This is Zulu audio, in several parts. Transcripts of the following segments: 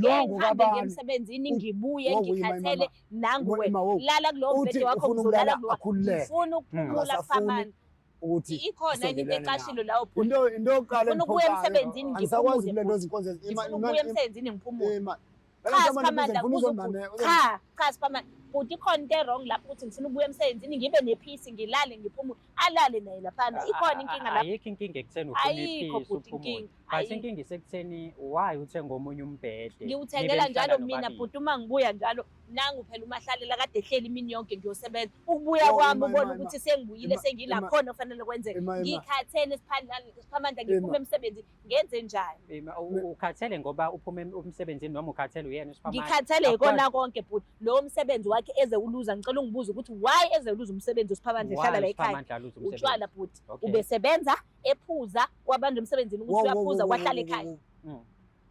wakho ngihambe ngiye emsebenzini ngibuye ngikhathele nangu wena lala kulowo mbhede wakho ngizolala kulowa ngifuna ukuphumula Siphamandla ukuthi ikhona into eqashile lawo phela into yokuqala ngifuna ukubuya emsebenzini ngiphumule ngifuna ukubuya emsebenzini ngiphumule cha Siphamandla cha Siphamandla futhi ikhona into wrong lapho ukuthi ngifuna ukubuya emsebenzini ngibe nepeace ngilale ngiphumule alale naye laphana ikhona inkinga lapho ayikho inkinga ekutheni ufuna ipeace uphumule bese inkinga isekutheni why uthenga omunye umbhede ngiwuthengela njalo mina bhuti uma ngibuya njalo nangu phela uMahlalela kade ehleli imini yonke ngiyosebenza ukubuya kwami ubona ukuthi sengibuyile sengila khona kufanele kwenzeke ngikhathele Siphamandla ngiphume emsebenzini ngenze njani ukhathele ngoba uphume emsebenzini noma ukhathele uyena uSiphamandla ngikhathele ikona konke bhuti lo msebenzi wakhe eze uluza ngicela ungibuze ukuthi why eze uluza umsebenzi uSiphamandla ehlala la ekhaya utshwala bhuti ubesebenza ephuza kwabanje emsebenzini ukuthi uyaphuza wahlala ekhaya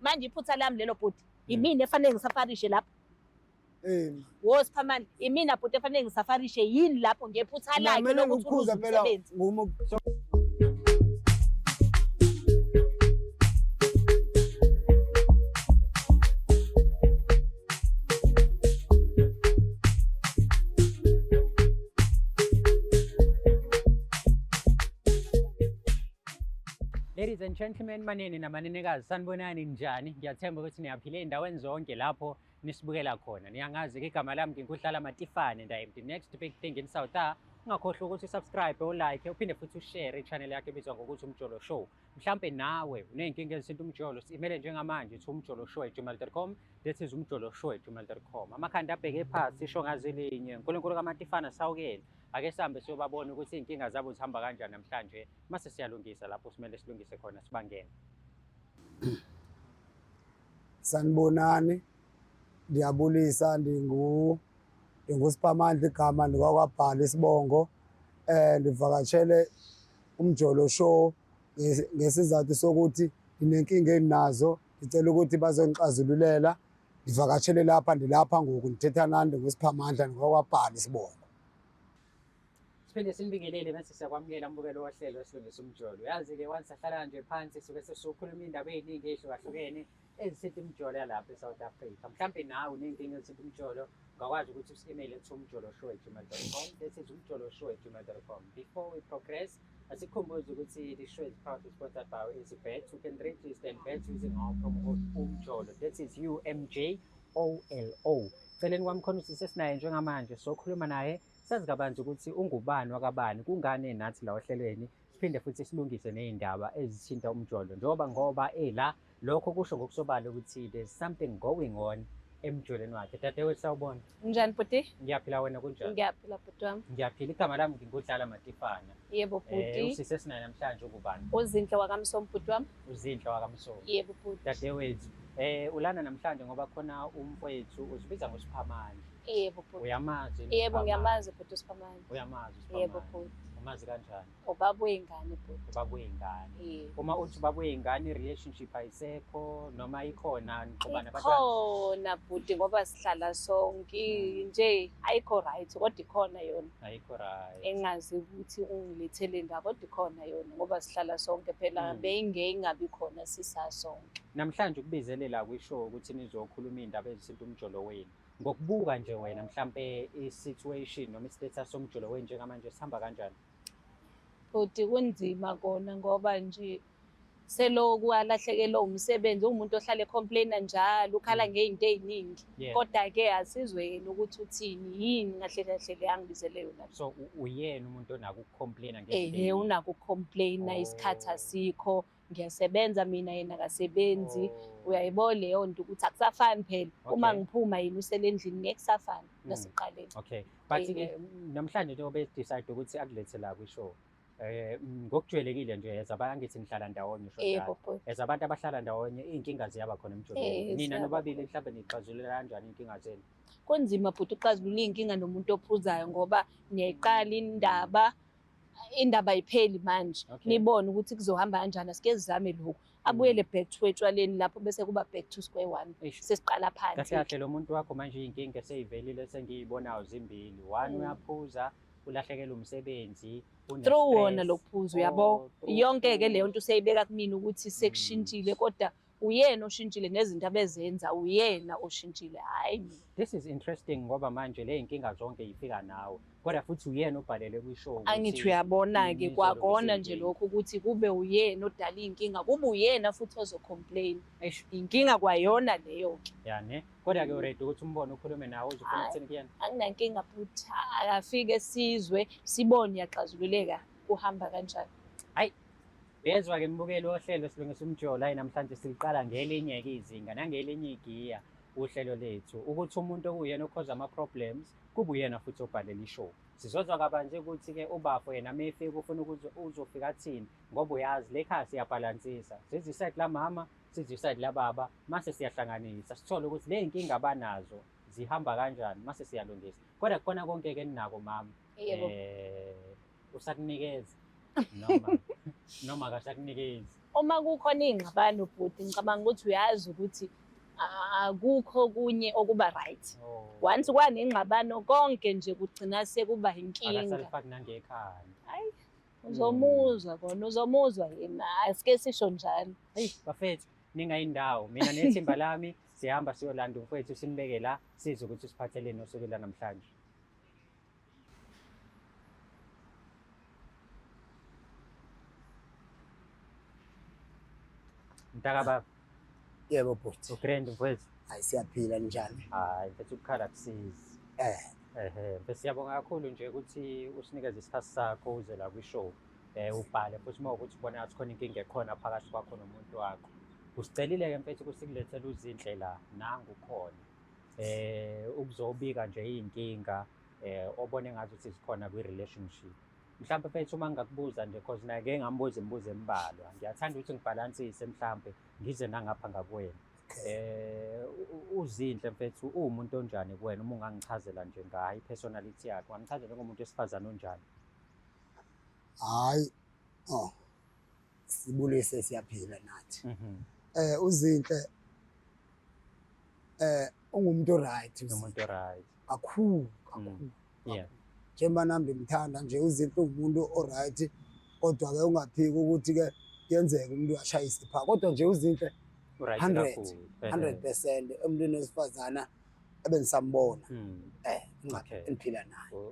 manje iphutha lami lelo bhuti imini efanele ngisafarishe lapho wo Siphamandla imina bhuti efanele ngisafarishe yini lapho ngephutha lakhe lokuthi uluza umsebenzi Ladies and gentlemen, manene namanenekazi sanibonani njani? Ngiyathemba ukuthi niyaphila endaweni zonke lapho nisibukela khona. Niyangazi igama lami nginguhlala Matifane and I am the next big thing in South Africa. Ungakhohlwa ukuthi subscribe or like uphinde futhi ushare i-channel yakhe ebizwa ngokuthi Umjolo Show. Mhlambe nawe uneyinkinga ezisinto umjolo simele njengamanje uthi umjoloshow@gmail.com that is umjoloshow@gmail.com. Amakhanda abheke phansi isho ngazelinye uNkulunkulu kaMatifane sawukele. Ake sihambe siyobabona ukuthi inkinga zabo zihamba kanjani namhlanje mase siyalungisa lapho simele silungise khona sibangene. Sanibonani ndiyabulisa nguSiphamandla igama ndikwakwabhala isibongo ndivakatshele Umjolo Show ngesizathu sokuthi ndinenkinga endinazo ngicela ukuthi bazongixazululela ndivakatshele lapha ndilapha ngoku ndithetha nani nguSiphamandla ndikwakwabhala isibongo. Siphinde sinibingelele bese siyakwamukela mbukelo wohlelo esilungisa umjolo. Yazi-ke once ahlala nje phansi suke sesikhuluma indaba eziningi ezihlukahlukene ezithinta umjolo yalapha eSouth Africa. Mhlambe nawe unenkinga ezithinta umjolo ungakwazi ukuthi usi-email umjoloshow@gmail.com that is umjoloshow@gmail.com. Before we progress, asikhumbuze ukuthi the show is proudly sponsored by EasyBet. You can register and bet using our promo code umjolo that is UMJOLO. Celeni kwami khona usisesinaye njengamanje sokhuluma naye sazi kabanzi ukuthi ungubani wakabani kungane nathi la ohlelweni siphinde futhi silungise nezindaba ezithinta umjolo ngoba la lokho kusho ngokusobala ukuthi there's something going on emjolweni wakhe. Dadewethu sawubona njani bhuti ngiyaphila wena kunjani? Ngiyaphila bhuti wami ngiyaphila igama lami nginguhlala Matifane. Yebo bhuti usisesinaye namhlanje ukubani? Uzinhle wakamsomo bhuti wami. Uzinhle wakamsomo. Yebo bhuti. Dadewethu ulana namhlanje ngoba khona umfowethu uzibiza ngoSiphamandla. Yebo bhuti. Uyamazi? Yebo ngiyamazi bhuti uSiphamandla. Uyamazi uSiphamandla? Yebo bhuti. Umazi kanjani? Ubaba wengane bhuti. Ubaba wengane. Uma uthi ubaba wengane relationship ayisekho noma ikhona niqobana abantwana? Ikhona bhuti ngoba sihlala sonke nje ayikho right kodwa ikhona yona. Ayikho right. Engazi ukuthi ungilethele indaba kodwa ikhona yona ngoba sihlala sonke phela beyingabi khona sisasonke. Namhlanje ukubizelela kwishow ukuthi nizokhuluma indaba ezithinta umjolo wenu. Ngokubuka nje wena mhlambe i-situation noma i-status somjolo wenu njengamanje sihamba kanjani? Futhi kunzima kona ngoba nje seloku alahlekelwe umsebenzi umuntu ohlale complaina njalo ukhala ngezinto eziningi kodwa ke asizwe yena ukuthi uthini yini ngahle kahle yangibizele yona. So uyena umuntu onaka ukukhomplayina ngezinto unaka ukukhomplayina isikhathi asikho ngiyasebenza mina yena akasebenzi uyayibona leyo nto ukuthi akusafani phela uma ngiphuma yini uselendlini ngekusafani nasiqaleni. Okay but namhlanje njengoba decide ukuthi akulethe la kwishow ngokujwayelekile nje yazabantu ngithi ngihlala ndawonye yebo abantu abahlala ndawonye inkinga ziyaba khona emjolweni nina nobabili mhlawumbe nixazulula kanjani inkinga zenu? Kunzima futhi uxazulula inkinga nomuntu ophuzayo ngoba niyayiqala indaba ayipheli manje nibone ukuthi kuzohamba kanjani asike sizame lokho abuyele back to etshwaleni lapho bese kuba back to square one sesiqala phansi. Kahle lo muntu wakho manje inkinga seyivelile sengiyibonayo zimbili one uyaphuza ulahlekelwe umsebenzi through wona lokuphuza uyabo yonke ke leyo nto useyibeka kumina ukuthi sekushintshile kodwa uyena oshintshile nezinto abezenza uyena oshintshile hayi mina. This is interesting ngoba manje le inkinga zonke yifika nawe kodwa futhi uyena obhalele kwishow. Angithi uyabona-ke kwakona nje lokho ukuthi kube uyena odala iy'nkinga kube uyena futhi ozocomplain. Inkinga kwayona leyo-ke. Yani kodwa-ke uready ukuthi umbone ukhulume nawe uzofuna ukuthini kuyena? Anginankinga futhi akafike sizwe sibone iyaxazululeka kuhamba kanjani. Hayi bezwa-ke mbukeli wohlelo silungisa umjola hayi namhlanje siliqala ngelinye-ke izinga nangelinye igiya uhlelo lethu ukuthi umuntu okuyena okhoza ama-problems kube uyena futhi obhalela ishow. Sizozwa kabanje ukuthi-ke ubafo yena mefika ufuna ukuthi uzofika athini ngoba uyazi le khaya siyabhalansisa sizwe isayidi lamama sizwe isayidi lababa mase siyahlanganisa sithole ukuthi le y'nkinga abanazo zihamba kanjani mase siyalungisa kodwa khona konke-ke ninako mama usakunikeza noma akasakunikezi. Uma kukhona iy'ngxabano bhuti ngicabanga ukuthi uyazi ukuthi akukho kunye okuba right. Once kwanengxabano konke nje kugcina sekuba inkinga. Akasalifaki nangekhaya. Hayi uzomuzwa kona uzomuzwa yena asike sisho njalo. Hey bafethu ningayindawo mina nethimba lami sihamba siyolanda umfowethu simbeke la sizwe ukuthi siphatheleni osuku la namhlanje. Mtaka baba. Yebo bhuti. Ugrand mfowethu. Hayi siyaphila njani? Hayi mfethu ukukhala kusizi. Mfethu siyabonga kakhulu nje ukuthi usinikeze isikhathi sakho uze la kwishow. Ubhale futhi uma ukuthi ubona ngathi khona inkinga ekhona phakathi kwakho nomuntu wakho. Usicelile-ke mfethu ukusikulethela uzinhle la nangu khona. Ukuzobika nje iy'nkinga obone ngathi ukuthi zikhona kwi-relationship. Mhlawumbe mfethu uma ngingakubuza nje cause naye ngambuza imibuzo embalwa. Ngiyathanda ukuthi ngibhalansise mhlawumbe ngize nangapha ngakuwena. Uzinhle mfethu uwumuntu onjani kuwena uma ungangichazela nje ngayo i-personality yakhe wangichazela njengomuntu wesifazane onjani? Hayi sibulise siyaphila nathi. Uzinhle ungumuntu right. Umuntu right. Kakhulu. Yeah. Njengoba nami ngimthanda nje uzinhle umuntu oright kodwa-ke ungaphiki ukuthi-ke kuyenzeka umuntu ashayise pha kodwa nje uzinhle 100% emntwini wesifazana ebengisambona engiphila naye.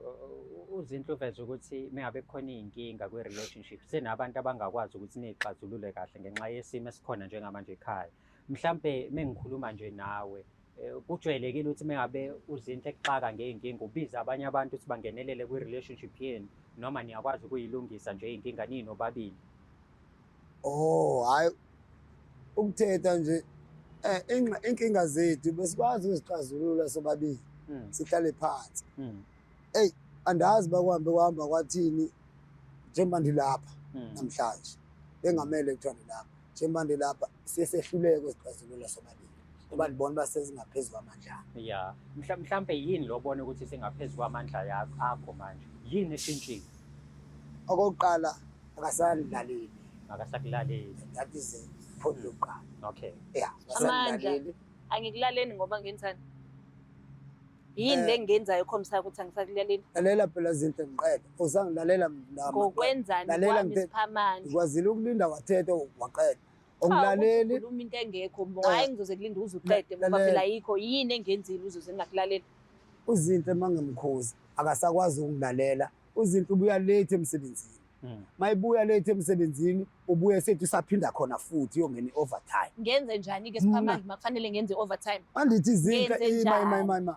Uzinhle uveze ukuthi mengabe kukhona iy'nkinga kwi-relationship senabantu abangakwazi ukuthi niy'xazulule kahle ngenxa yesimo esikhona njengamanje ekhaya. Mhlampe mengikhuluma nje nawe kujwayelekile ukuthi mengabe uzinhle kuxaka ngey'nkinga ubiza abanye abantu ukuthi bangenelele kwi-relationship yenu noma niyakwazi ukuyilungisa nje iy'nkinga ninobabili? Hayi ukuthetha nje inkinga zethu besikwazi ukuzixazulula sobabili sihlale phansi. Andazi bahamba kwathini njengoba ndilapha namhlanje bengamele kuthiwa ndilapha njengoba ndilapha siyesehluleke ukuzixazulula sobabili ngoba ndibona uba sezingaphezu kwamandla. Ya mhlawumbe yini lo bona ukuthi singaphezu kwamandla akho manje yini eshintshile? Okokuqala akasandilaleli. Akasakulaleli. That is point yokuqala. Okay. Yeah. Amandla angikulaleli ngoba ngenzani? Yini le ngenzayo khombisa ukuthi angisakulaleli? Lalela phela izinto ngiqeda. Usangilalela mina. Ngokwenzani kwami siphamandla? Ngikwazile ukulinda wathetha waqeda. Ongilaleli. Ukhuluma into engekho hayi ngizoze kulinda uze uqede ngoba phela yikho yini engenzile uzoze ngingakulalela. Uzinhle mangemkhozi akasakwazi ukungilalela. Uzinhle ubuya late emsebenzini. Mayibuya late emsebenzini ubuye sethi usaphinda khona futhi uyongena i-overtime. Ngenze njani-ke siphamandla makufanele ngenze i-overtime? Andithi izinhle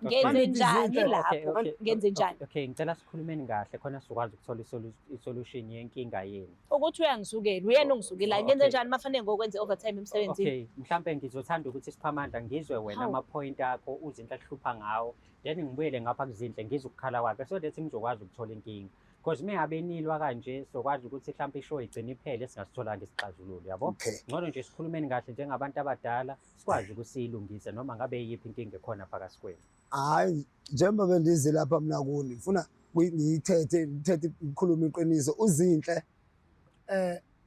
ngenze njani lapho? Ngenze njani? Okay ngicela sikhulumeni kahle khona sizokwazi ukuthola isolution yenkinga yenu. Ukuthi uyangisukela uyena ongisukelayo ngenze njani mafanele ngokwenza i-overtime emsebenzini? Okay mhlawumbe ngizothanda ukuthi siphamandla ngizwe wena ama-point akho uzinhle ahlupha ngawo then ngibuyele ngapha kuzinhle ngizwe ukukhala kwakhe so that ngizokwazi ukuthola inkinga. Because mengabe nilwa kanje sokwazi ukuthi mhlawumbe ishow igcine iphele singasitholanga isixazululo yabo. Ngcono nje sikhulumeni kahle njengabantu abadala sikwazi ukusiyilungisa noma ngabe yiphi inkinga ekhona phakathi kwenu. Hayi njengoba bendize lapha mina kuni ngifuna ngithethe ukukhuluma iqiniso uzinhle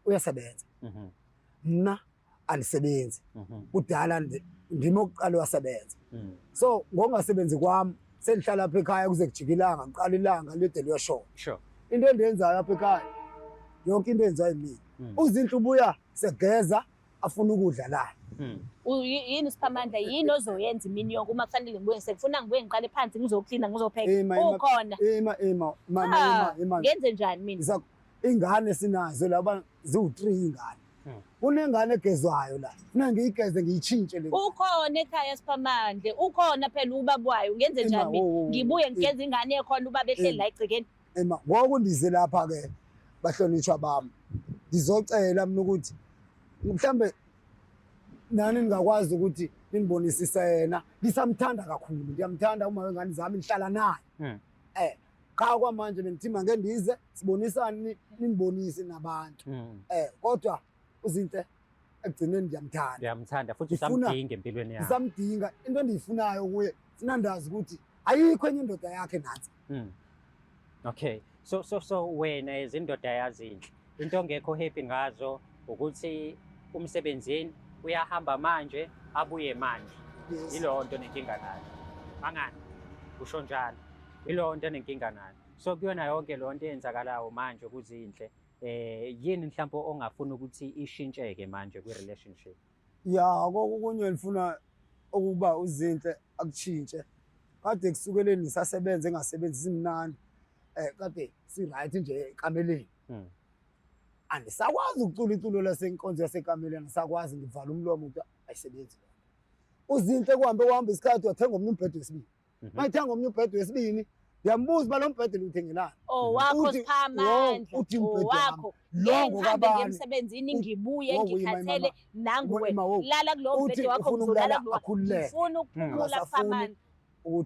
uyasebenza. Mina alisebenzi. Kudala ndimo oqala wasebenza. So ngongasebenzi kwami sengihlala lapha ekhaya kuze kujike ilanga ngiqala ilanga lide liyoshola. Sure. Into endenzayo lapha ekhaya yonke into enzayo yimina. Uzinhle ubuya segeza afuna ukudla la. Yini Siphamandla, yini ozoyenza imini yonke uma kufanele ngibuye sekufuna ngibuye ngiqale phansi ngizoklina ngizopheka ukhona ngenze njani mina? Ingane sinazo laba ziwu-3 ingane. Kunengane egezwayo la, funa ngiyigeze ngiyitshintshe le. Ukhona ekhaya Siphamandla, ukhona phela ubaba wayo, ngenze njani mina? Ngibuye ngigeze ingane ekhona ubaba ehleli la egcekeni. Ngoku ndize lapha-ke bahlonishwa bami, ngizocela mina ukuthi mhlambe nani ningakwazi ukuthi ningibonisise yena. Ngisamthanda kakhulu, ngiyamthanda uma wengane zami, nihlala naye. Cha kwamanje bengithi mange ndize sibonisane, ningibonise nabantu. Kodwa uzinhle ekugcineni ngiyamthanda futhi usamdinga empilweni yakhe. Ngisamdinga, into endiyifunayo kuye sinandazi ukuthi ayikho enye indoda yakhe nathi. Okay, so wena izindoda yazinhle, into ongekho happy ngazo ukuthi umsebenzini uyahamba manje abuye manje. Yilo nto nenkinga nayo. Mangani usho njalo. Yilo nto nenkinga nayo. So kuyona yonke lo nto eyenzakalayo manje kuzinhle, yini mhlawumbe ongafuna ukuthi ishintsheke manje kwi-relationship? Ya kokunye ngifuna ukuba uzinhle akutshintshe. Kade kusukeleni nisasebenza engasebenzi simnandi, kade si-right nje ekameleni. Andisakwazi ukucula iculo lasenkonzo yasekameleni, andisakwazi, ngivala umlomo ukuthi ayisebenzi. Uzinhle kuhambe isikhathi wathenga omnye umbhede wesibili. Mayithenga omnye umbhede wesibili, ngiyambuza uba lo mbhede liwuthengelani. Wakho Siphamandla, wakho. Ngihambe emsebenzini ngibuye ngikhathele nanguwe. Lala kulo mbhede wakho ngizolala kulo. Ngifuna ukuphumula Siphamandla.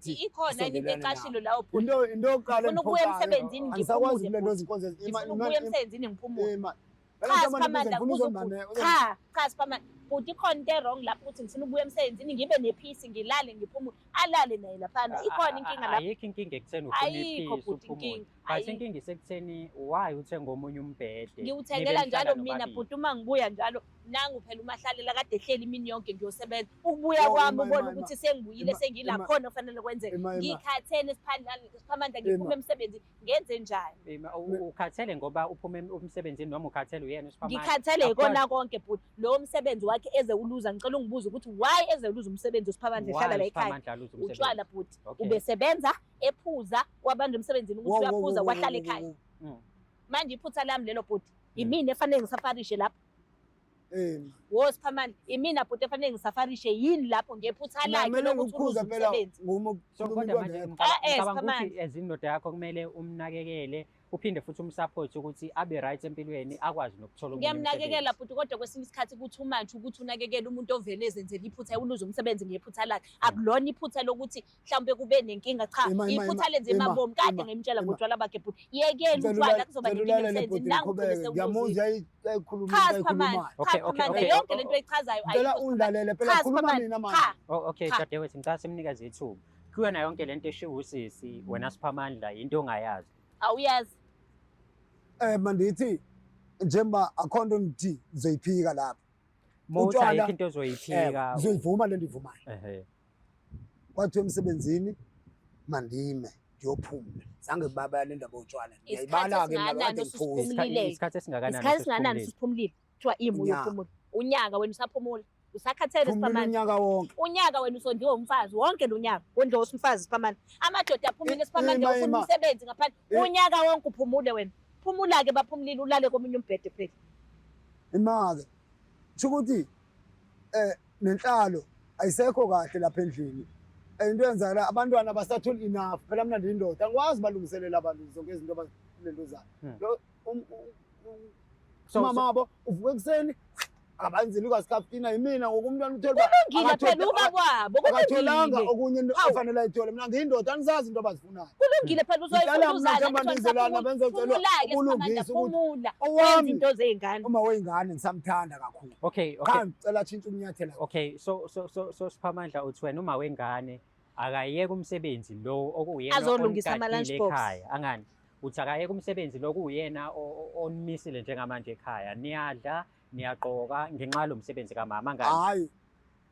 Ikhona into eqashilo la uphumula. Into yokuqala ngifuna ukubuya emsebenzini ngisakwazi kulento zinkonzo. Ngifuna ukubuya emsebenzini ngiphumule. Cha Siphamandla, futhi ikhona into wrong lapho ukuthi ngifuna ukubuya emsebenzini ngibe nepeace, ngilale ngiphumule, alale naye laphana. Ikhona inkinga lapho. Ayikho inkinga ekutheni ufuna ipeace uphumule. Bese inkinga isekutheni why uthenga omunye umbhede? Ngiwuthengela njalo mina futhi uma ngibuya njalo nangu phela uMahlalela kade ehleli imini yonke ngiyosebenza. Ukubuya kwami ubona ukuthi sengibuyile sengila khona kufanele kwenzeke. Ngikhathele Siphamandla, ngiphume emsebenzini, ngenze njani? Ukhathele ngoba uphume emsebenzini noma ukhathele uyena uSiphamandla? Ngikhathele ikona konke futhi lo msebenzi wakhe eze uluza. Ngicela ungibuze ukuthi why eze uluza umsebenzi uSiphamandla ehlala la ekhaya? Utshwala futhi ubesebenza ephuza wabanje emsebenzini ukuthi uyaphuza wahlala ekhaya. Manje iphutha lami lelo futhi imini efanele ngisafarishe lapho. Siphamandla, imina futhi efanele ngisafarishe yini lapho ngephutha lakhe lokuthi uluza umsebenzi. So kodwa manje ngicabanga ukuthi ezindoda yakho kumele umnakekele, uphinde futhi umsupport ukuthi abe right empilweni, akwazi nokuthola umuntu. Ngiyamnakekela futhi kodwa kwesinye isikhathi kuthi manje ukuthi unakekela umuntu ovele ezenzela iphutha uluza umsebenzi ngephutha lakhe. Akulona iphutha lokuthi mhlawumbe kube nenkinga, cha. Iphutha lenze emabomu kade ngimtshela ngotshwala bakhe futhi yekela utshwala kuzoba nenkinga emsebenzini. Nangu ngiyamuzwa ayikhuluma Siphamandla, yonke lento echazayo ayikho. Undlalele phela khuluma mina manje. Okay dadewethu, ngicela simnikeze ithuba. Kuyona yonke lento eshiwo usisi wena Siphamandla into ongayazi. Awuyazi? Mandithi njengoba akhona ukuthi ngizoyiphika lapha. Motha ayikho into ozoyiphika. Ngizoyivuma le ndivumayo. Kwathi emsebenzini mandime ngiyophumula. Zange baba yale ndaba yotshwala. Ngiyayibala-ke mina kade ngiphuza. Isikhathi esingakanani? Isikhathi esingakanani usuphumulile? Kuthiwa imo uyophumula. Unyaka wena usaphumula. Usakhathele Siphamandla. Unyaka wonke. Unyaka wena usondiwe umfazi wonke lo nyaka. Wonke umfazi Siphamandla. Amadoda aphumile Siphamandla ufuna umsebenzi ngaphandle. Unyaka wonke uphumule wena. Phumula-ke baphumulile ulale komunye umbhede phela. Imake. Kusho ukuthi nenhlalo ayisekho kahle lapha endlini. Into yenzakala abantwana basatholi enough. Phela mina ndindoda angikwazi balungiselela abantu zonke izinto abalentozayo. Lo mamabo uvuke ekseni abanzili kwaSikhafutina yimina ngokumntwana uthola kulungile phela uba kwabo. Akatholanga okunye afanele ayithole. Mina ngiyindoda angizazi into abazifunayo. Kulungile phela uzoyifuna uzana benze ukulungisa phumula wenza into zengane. Uma weyingane ngisamthanda kakhulu. Okay. Cha ngicela tshintsha umnyathela. Okay, so Siphamandla uthi wena uma wengane akayeke umsebenzi lo okuyena azolungisa ama-lunch box ekhaya. Angani uthi akayeke umsebenzi lo kuyena onimisile njengamanje ekhaya, niyadla niyaqoka ngenxa lo msebenzi kamama ngani? Hayi,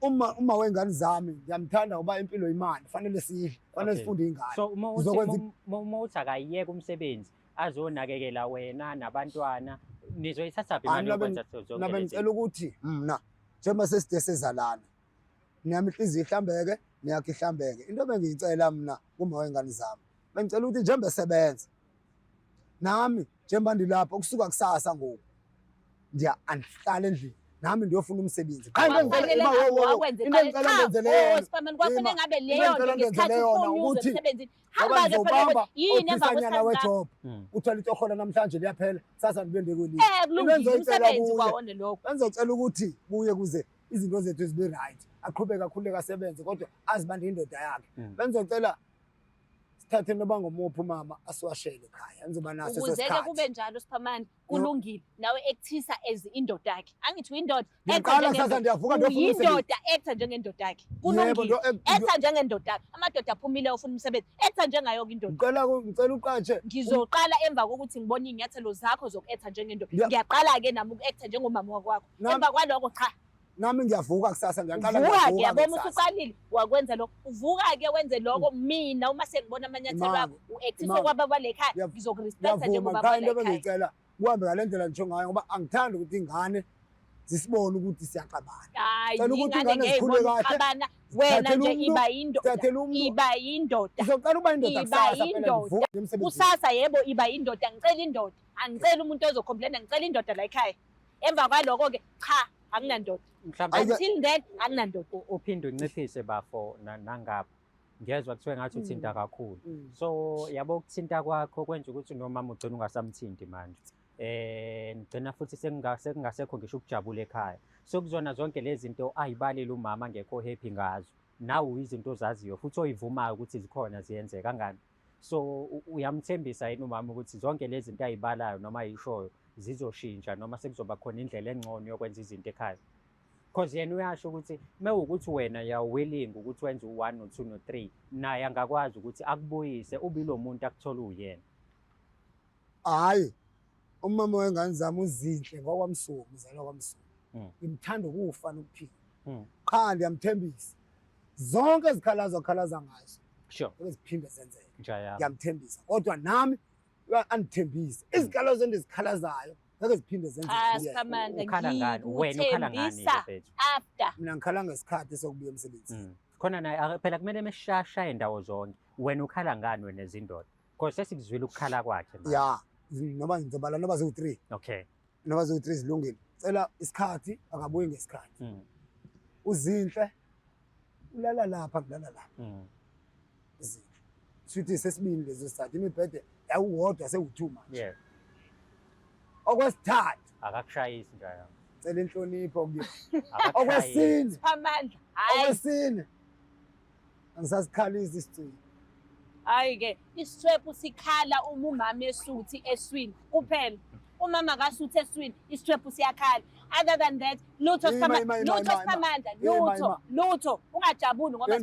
uma wengane zami ngiyamthanda ngoba impilo imali, fanele sidle, fanele sifunde ingane. So uma uthi akayeke umsebenzi azonakekela wena nabantwana, nizoyithatha phi imali yokwenza zonke lezi? Ngicela ukuthi mina njengoba seside sezalana nami inhliziyo ihlambeke niyakhe ihlambeke into bengiyicela mina kuma wengane zami bengicela ukuthi njengoba sebenza nami njengoba ndilapha kusuka kusasa ngoku andihlale endlini nami ndiyofuna umsebenzi wejob uthwala itohola namhlanje liyaphela sasa ndibende kwelinye benzocela ukuthi buye kuze izinto zethu zibe right aqhubeke akhuleke asebenze kodwa azibande indoda yakhe benzocela sithathe noba ngomuphi umama asiwashele ekhaya enzoba naso ukuzeke kube njalo Siphamani kulungile nawe ekuthisa as indoda yakhe angithi uyindoda uyindoda ektha njengendoda yakhe kulungile ektha njengendoda yakhe amadoda aphumile ufuna umsebenzi ektha njengayo indoda ngicela uqatshe ngizoqala emva kokuthi ngibone inyathelo zakho zokuektha njengendoda ngiyaqala ke nami ukuektha njengomama wakwakho emva kwaloko cha nami ngiyavuka kusasa ngiyaqala ngiyabona usuqalile wakwenza lokho uvuka ke wenze lokho mina uma sengibona amanyathelo akho uactive kwaba balekhaya ngizokurespecta njengoba balekhaya kuhambe ngalendlela ngisho ngayo ngoba angithandi ukuthi ingane zisibone ukuthi siyaxabana cela ukuthi ingane zikhule kahle wena nje iba indoda uzoqala uba indoda kusasa yebo iba indoda angicela umuntu ozocomplaina ngicela indoda la ekhaya emva kwaloko ke cha akunandoda until then akunandoda uphinde unciphise bafo nangapha ngezwe kuthiwe ngathi uthinta kakhulu so yabo ukuthinta kwakho kwenza ukuthi nomama ugcina ungasamthinti manje ngicina futhi sekungasekho ngisho ukujabula ekhaya sokuzona zonke lezi zinto ayibalile umama ngekho happy ngazo nawe izinto ozaziyo futhi oyivumayo ukuthi zikhona ziyenzeka kangani so uyamthembisa yini umama ukuthi zonke lezi zinto ayibalayo noma ayishoyo zizoshintsha noma sekuzoba khona indlela engcono yokwenza izinto ekhaya because yena uyasho ukuthi mewukuthi wena willing ukuthi wenze u1 no2 no3 naye angakwazi ukuthi akubuyise ubilo muntu akuthola uyena hayi umama wengane zami uzinhle ngokwamsuku uzalwa kwamsuku ngimthanda ukufa nokuphila qha ngiyamthembisa zonke izikhalazo akhalaza ngazo sure eziphinde zenzeke njaya ngiyamthembisa kodwa nami andithembise izikhalazo endizikhalazayo ngeke ziphinde zenzeke ukhala ngani wena ukhala ngani mfethu after mina ngikhala ngesikhathi sokubuya emsebenzini khona naye phela kumele meshasha endawo zonke wena ukhala ngani wena ezindoda because sesikuzwile ukukhala kwakhe manje ya noma ngizobala noba ziwu3 okay noba ziwu3 zilungile cela isikhathi akabuyi ngesikhathi uzinhle ulala lapha kulala lapha izinhle sithi sesibini lezo sikhathi imibhede yawuwodwa sewu2 manje yeah okwesithathu akakushayisi njaya cela inhlonipho kuyo okwesine amandla okwesine angisasikhalisi isiciko hayi ke isithwephu sikhala uma umama esuthi eswini kuphela umama akasuthi eswini isithwephu siyakhala other than that lutho lutho ungajabuli ngoba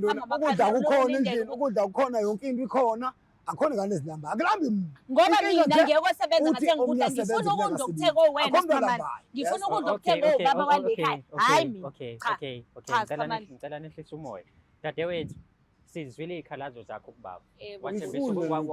ukudla kukhona yonke into ikhona akhona ngane ezinamba akulambi ngoba mina ngiyosebenza ngathi ngikudla ngifuna ukudla okutheko wena Siphamani ngifuna ukudla okutheko ubaba walekhaya hayi mina ngicela nehlisa umoya dadewethu sizwile izikhalazo zakho kubaba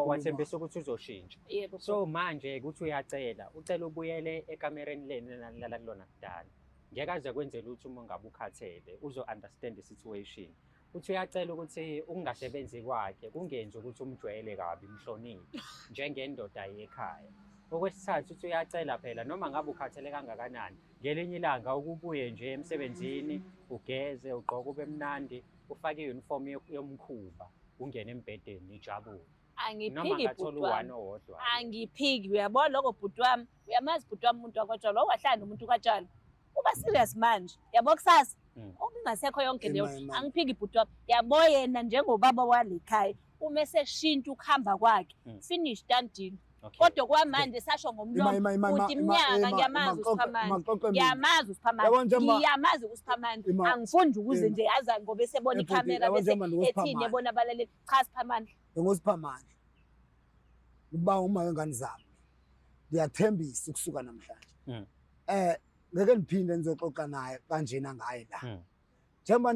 wathembisa ukuthi uzoshintsha so manje ukuthi uyacela ucela ubuyele ekamereni leni nalala kulona kudala ngeke aze kwenze lutho uma ungabe ukhathele uzo-understand i-situation uthi uyacela ukuthi ukungasebenzi kwakhe kungenzi ukuthi umjwayele kabi mhloniphi njengendoda yekhaya okwesithathu uthi uyacela phela noma ngabe ukhathele kangakanani ngelinye ilanga ukubuye nje emsebenzini ugeze ugqoke ube mnandi ufake i-uniform yomkhuba ungene embhedeni ijabule angiphiki angiphiki uyabona lokho bhuti wami uyamazi bhuti wami umuntu wakwaTshalo wahlala umuntu kaTshalo uba serious manje yabo kusasa okungasekho yonke leyo angiphiki bhuti wami yabo yena njengobaba walekhaya uma eseshintsha ukuhamba kwakhe finish done deal kodwa kwamanje sasho ngomlomo uthi iminyaka ngiyamazi uSiphamani angifundi ukuze nje aza ngoba esebona ikamera bese ethini ebona abalaleli cha Siphamani ngoSiphamani uba uma wengane zami ngiyathembisa ukusuka namhlanje ngeke ngiphinde ngizoxoxa naye kanjena ngaye la njengoba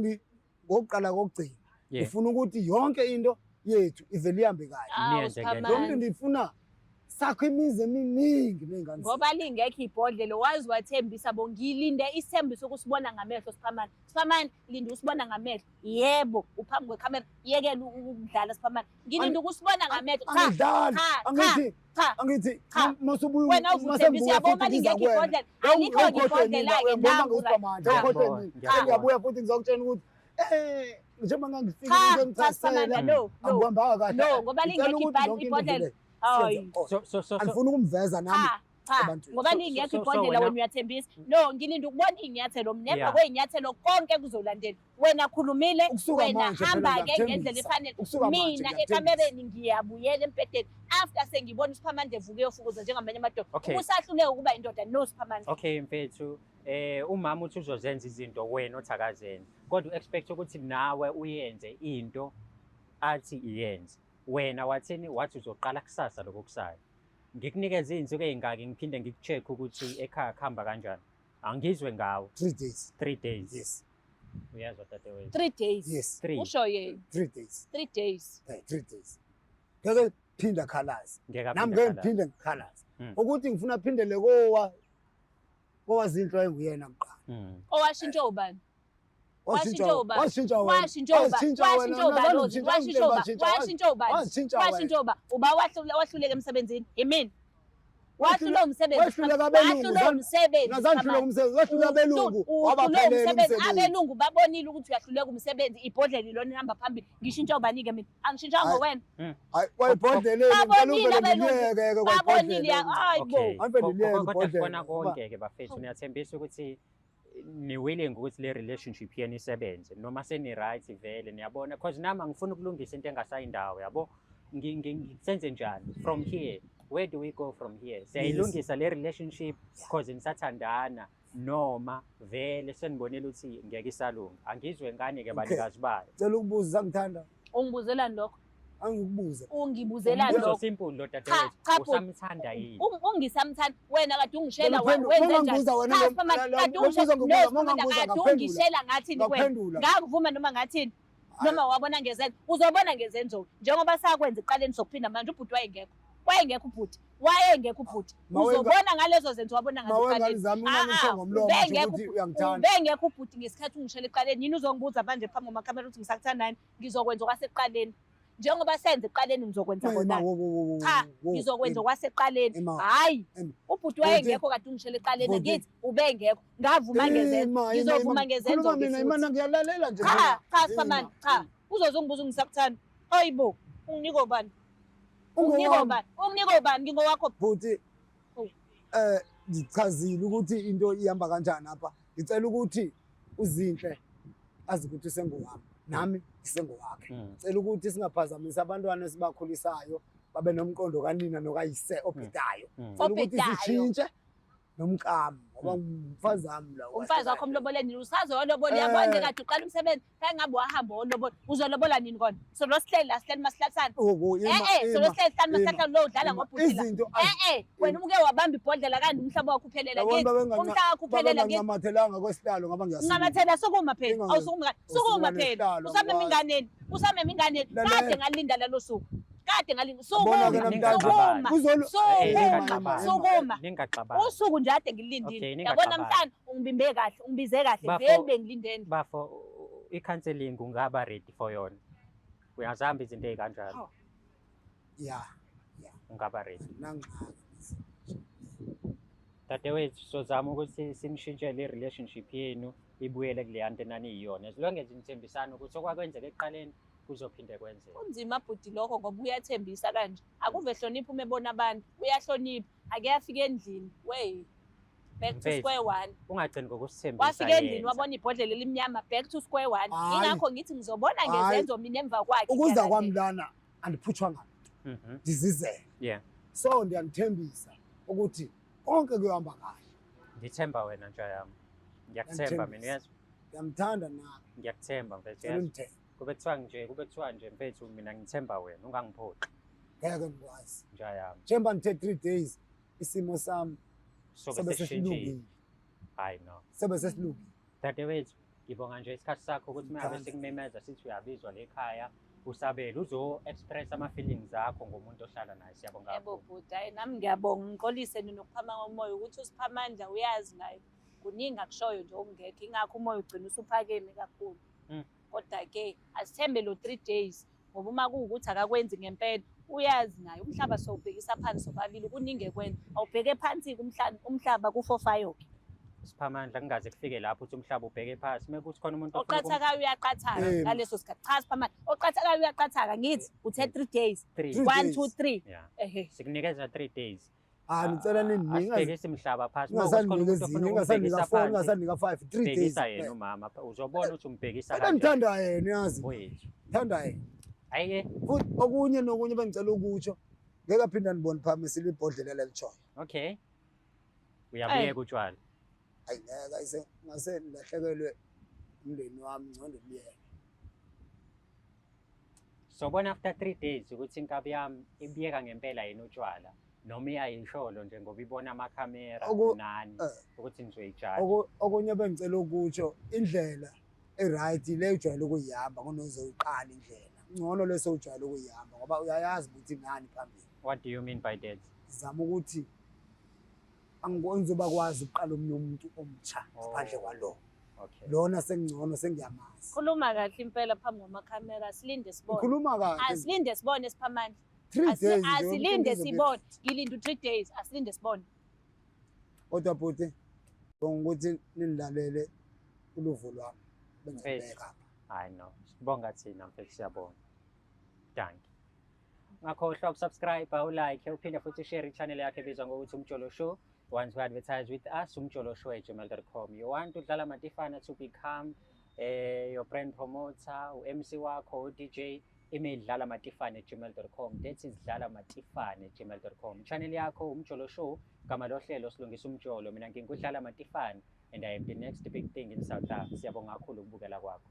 ngokuqala kokugcina ngifuna ukuthi yonke into yethu ivele ihambe kahle Siphamani ndifuna sakho imizi eminingi ney'ngane ngoba lingekho ibhodlelo wazi wathembisa bo ngilinde isithembiso ukusibona ngamehlo Siphamane. Siphamane linda usibona ngamehlo. Yebo uphambi kwekhamera yekela ukudlala Siphamane. Ngilinde ukusibona ngamehlo. Angithi masubuya wena uvuthembisa yabo uma lingekho ibhodlelo alikho ibhodlela-ke nangu ngiyabuya futhi ngizokutshela ukuthi njengoba ngangifika angikuhambanga kahle no ngoba lingekho ibhodlela angifuna ukumveza nami ngoba lingekho ibhodlela wena uyathembisa no ngilinde ukubona iy'nyathelo mnemva kwey'nyathelo konke kuzolandela wena khulumile wena hamba-ke ngendlela efanele mina ekamereni ngiyabuyela empedeni after sengibona uSiphamane evuke yofukuza njengamanye amadoda usahluleka ukuba indoda no Siphamane. Okay mfethu, umama uthi uzozenza izinto wena othi akazenzi kodwa u-expect ukuthi nawe uyenze into athi iyenze. Wena wathini wathi uzoqala kusasa lokho kusayo. Ngikunikeza iy'nsuku ey'ngaki ngiphinde ngikucheck ukuthi ekhaya kuhamba kanjani. Angizwe ngawo. 3 days. 3 days. Yes. Uyazwa dadewethu. 3 days. Yes. 3. Usho yena. 3 days. 3 days. 3 days. Ngeke phinda khalazi. Nami ngeke ngiphinde ngikhalazi. Ukuthi ngifuna phindele kowazinto enguyena kuqala. Owashintsha ubani? Washintsha uba uba wahluleka emsebenzini yimini wahlula umsebenzi abelungu babonile ukuthi uyahluleka umsebenzi ibhodlela ilona ihamba phambili ngishintsha ubani-ke mina angishintshanga ngowena babonile kodwa kubona konke-ke bafethu niyathembisa ukuthi ni-willing ukuthi le relationship yenu isebenze noma seni-right vele niyabona because nami angifuni ukulungisa into engasayindawo yabo senze njani from here where do we go from here siyayilungisa le relationship because nisathandana noma vele senibonela ukuthi ngeke isalunga angizwe ngani-ke banikazi bayo cela ukubuza ngithanda ungibuzelani lokho angikubuze ungibuzelani lokho simple lo dadewethu usamthanda yini ungisamthanda wena kade ungishela wenze njani ungishela ngathini wena ngakuvuma noma ngathini noma wabona ngezenzo uzobona ngezenzo njengoba sakwenza iqaleni sokuphinda manje ubhuti wayengekho ubhuti uzobona ngalezo zenzo wabona ngazibengekho ubhuti ngesikhathi ungishela eqaleni yini uzongibuza manje phambi kwamakhamera ukuthi ngisakuthandani ngizokwenza okwaseqaleni njengoba senze eqaleni ngizokwenza kodwa cha ngizokwenza okwaseqaleni hayi ubhuti wayengekho kade ungishela eqaleni ngithi ubengekho ngavuma ngezenzo ngizovuma ngezenzo mina ngiyalalela nje cha Siphamane cha uzozongibuza ngisakuthanda hayibo unginiko bani unginiko bani ngingowakho bhuti ngichazile ukuthi into ihamba kanjani apha ngicela ukuthi uzinhle azi ukuthi sengowami nami isengowakhe ngicela ukuthi singaphazamisa abantwana esibakhulisayo babe nomqondo kanina nokayise obhedayo ngicela ukuthi sishintshe nomkami ngoba umfazi wami la umfazi wakho mlobole nini usazolobola yabona kade uqala umsebenzi kangabe wahamba olobola uzolobola nini kona solo sihleli la sihleli masihlathana solo sihleli hlani masihlathana lo udlala ngobhuti wena umuke wabamba ibhodlela kanti umhlaba wakho uphelela ngeke umhlaba wakho uphelela ngeke ngamathelanga kwesihlalo ngaba ngiyasina ngamathela sokuma phela sokuma phela usame eminganeni kade ngalinda lalo suku kade sukuma usuku nje ade ngilindile yabona mhlanje ungibimbe kahle ungibize kahle vele bengilindeni bafo i-counseling ungaba ready for yona uyazihamba izinto ey'kanjalo ungaba ready dadewethu sozama ukuthi sinishintshele i-relationship yenu ibuyele kule yanto enaniyiyona as long as nithembisana ukuthi okwakwenzeka ekuqaleni kuzophinde kwenzeka. Kunzima bhuti lokho ngoba uyathembisa kanje. Akuve hlonipha uma ebona abantu. Uyahlonipha. Ake afike endlini. Wey. Back to square one. Ungagcini ngokusithembisa. Wafike endlini wabona ibhodlela elimnyama back to square one. Ingakho ngithi ngizobona ngezenzo mina emva kwakhe. Ukuza kwami lana andiphuthwa ngabantu. Ndizizele. Yeah. So ndiyamthembisa ukuthi konke kuhamba kahle. Ngithemba wena nja yami. Ngiyakuthemba mina yazi. Ngiyamthanda nawe. Ngiyakuthemba mfethu yazi. Kube kuthiwa nje mfethu mina ngithemba wena ungangiphoqi. Ngeke ngikwazi. Nja yami. Njengoba ngithe 3 days isimo sami sobe sesilungile. Hayi no. Sobe sesilungile. Dadewethu ngibonga nje isikhathi sakho ukuthi uma ngabe sikumemeza sithi uyabizwa lekhaya usabela uzo-express ama-feelings akho ngomuntu ohlala naye. Siyabonga Yebo kakhulu. bhuti, hhayi nami ngiyabonga ngixolise nokuphama komoya ukuthi uSiphamandla uyazi naye kuningi akushoyo nje okungekho, ingakho umoya ugcina usuphakeme kakhulu. Kodwa-ke asithembe lo 3 days ngoba uma kuwukuthi akakwenzi ngempela uyazi naye umhlaba sowubhekisa phansi sobabili kuningi ekwenza. Awubheke phansi-ke umhlaba ku-4-5-ke. Siphamandla kungaze kufike lapho uthi umhlaba ubheke phasi mekuthi khona umuntu Oqhathakayo uyaqhathaka ngaleso sikhathi. Cha Siphamandla, oqhathakayo uyaqhathaka ngithi uthe 3 days. 1 2 3. Ehe. Sikunikeza 3 days. Ngicela niningi. Asibhekise imhlaba phansi. Ningasanika 4, ningasanika 5, 3 days. Bhekisa yena umama. Uzobona ukuthi umbhekisa kanjani. Ngithanda yena yazi. Wethu. Ngithanda yena. Hayi-ke. Futhi okunye nokunye bengicela ukutsho. Ngeke aphinda nibone phakathi silibhodlela lelichoyo. Okay. Uyabuyeka utshwala. Hayi ngeke ngase ngilahlekelwe umndeni wami ngcono libiyeke. Sobona after 3 days ukuthi inkabi yami ibiyeka ngempela yena utshwala noma iyayisholo nje ngoba ibona amakhamera nani ukuthi nizoyitshala. Okunye bengicela ukutsho indlela eright le ujwayele ukuyihamba kunozoyiqala indlela. Ngcono leso ujwayele ukuyihamba ngoba uyayazi ukuthi ngani phambili. What do you mean by that? Zama ukuthi angikwenzi bakwazi ukuqala omunye umuntu omtsha ngaphandle kwalo. Okay. Lona sengcono sengiyamazi. Khuluma kahle impela phambi kwamakhamera silinde sibone. Ukhuluma kahle. Asilinde sibone Siphamandla. 3 days. Asilinde sibone. Ngilinde 3 days asilinde sibone. Kodwa bhuti ngokuthi nilalele uluvo lwami bengibeka. I know. Sibonga thina mfethu siyabonga. Thank you. Ungakhohlwa ukusubscribe, ulike, uphinde futhi share i-channel yakhe ebizwa ngokuthi Umtsholo Show. Want to advertise with us, umtsholoShow@gmail.com. You want to dlala matifana to become your brand promoter, MC wako, DJ, email dlala matifana@gmail.com. That is dlala matifana@gmail.com. Channel yakho Umtsholo Show, gama lohlelo silungisa umtsholo. Mina ngingudlala matifana and I am the next big thing in South Africa. Siyabonga kakhulu ukubukela kwakho.